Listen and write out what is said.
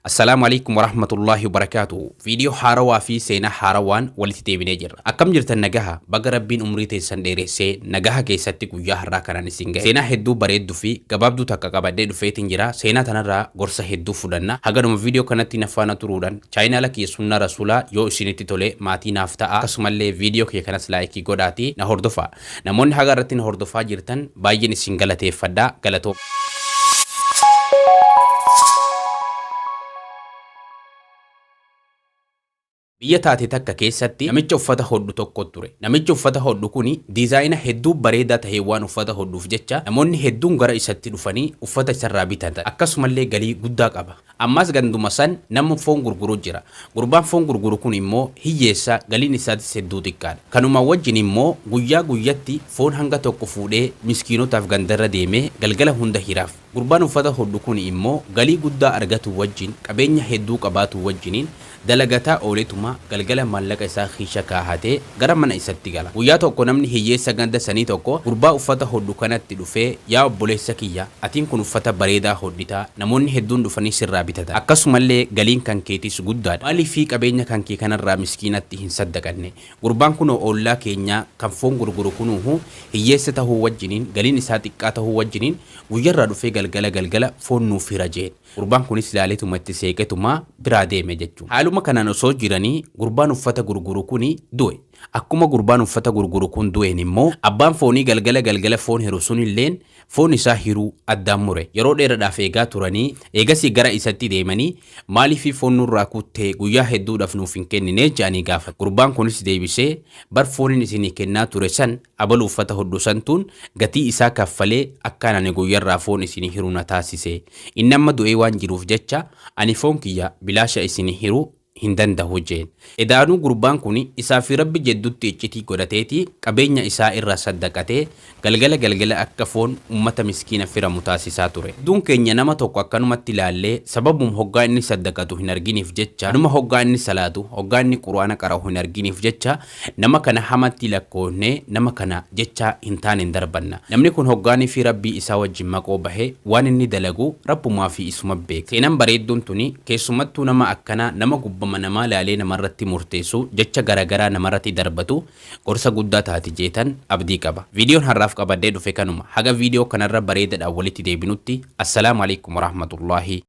السلام عليكم ورحمة الله وبركاته. فيديو حاروا في سينا حاروان ولتي بنجر أكم جرت النجاها بقرب بين أمري تيسان ديرسي نجاها كيستك ويا هرا كران سينجا سينا هدو بريد في كباب دو تكا كبادة دو في تنجرا سينا تنرا غرسة هدو فدنا هجر فيديو كانت نفانا ترودان چاينا لك يسونا رسولا يو سينتي تولي ماتي نافتا كسمالي فيديو كي كانت لايكي غوداتي نهردفا نمون هجرتين هردفا جرتن باين سينجلتي فدا غلطو biyya taate takka keessatti namicha uffata hodhu tokko ture. Namicha uffata hodhu kuni diizaayina hedduu bareedaa ta'e waan uffata hodhuuf jecha namoonni hedduun gara isatti dhufanii uffata isarraa bitatan. Akkasumallee galii guddaa qaba. Ammas ganduma san nama foon gurguru jira. Gurbaan foon gurguru kun immoo hiyyeessa galiin isaatis hedduu xiqqaadha. Kanuma wajjin immoo guyyaa guyyatti foon hanga tokko fuudhee miskiinotaaf gandarra deemee galgala hunda hiraaf. Gurbaan uffata hodhu kun immoo galii guddaa argatu wajjin qabeenya hedduu qabaatu wajjiniin dalagataa ooletuma galgala maallaqa isaa xiisha kaahatee gara mana isatti gala. Guyyaa tokko namni hiyyeessa ganda sanii tokko gurbaa uffata hodhu kanatti dhufee yaa obboleessa kiyya atiin kun uffata bareedaa hodhitaa namoonni hedduun dhufanii sirraa bitatan. Akkasumallee galiin kan keetis guddaadha. Maaliif qabeenya kan kee kanarraa miskiinatti hin saddaqanne? Gurbaan kun oollaa keenya kan foon gurguru kunuhu hiyyeessa tahuu wajjiniin galiin isaa xiqqaa tahuu wajjiniin guyyarraa dhufee galgala foon nuuf hira jeen. Gurbaan kunis ilaaleetuma itti seeqetuma biraa deeme jechuudha. Haaluma kanaan osoo jiranii gurbaan uffata gurguru kuni du'e. Akkuma gurbaan uffata gurguru kun du'een immoo abbaan foonii galgala foon hiru sunilleen foon isaa hiruu addaan mure. Yeroo dheeraadhaaf eegaa turanii eegasii gara isatti deemanii maaliif foon nurraa kuttee guyyaa hedduudhaaf nuuf hin kennine jedhanii gaafatan. Gurbaan kunis deebisee bar fooniin isinii kennaa ture san abaluu uffata hodhu santuun gatii isaa kaffalee akkaan ani guyyarraa foon isinii hiruu na taasise. Inni amma du'ee waan jiruuf jecha ani foon kiyya bilaasha isinii hiruu hin danda'u jeen. Edaanuu gurbaan kun isaa fi rabbi jeddutti iccitii godhateeti qabeenya isaa irraa saddaqatee galgala akka foon ummata miskiina firamu taasisaa ture. Duun keenya nama tokko akkanumatti ilaallee sababum hoggaa inni saddaqatu hin arginiif jecha numa hoggaa inni salaatu hoggaa inni quraana qara'u hin arginiif jecha nama kana hamatti lakkoonnee nama kana jecha hin taane hin darbanna. Namni kun hoggaanii fi rabbii isaa wajjin maqoo bahee waan inni dalagu rabbumaa fi isuma beeka. Seenaan bareedduun tuni keessumattuu nama akkanaa nama gubbama namaa laalee namarratti murteessu jecha garagaraa namarratti darbatu gorsa guddaa taati jeetan abdii qaba. Viidiyoon har'aaf qabadee dhufe kanuma. Haga viidiyoo kanarra bareedaadhaan walitti deebinutti. Assalaamu alaikum warahmatullahi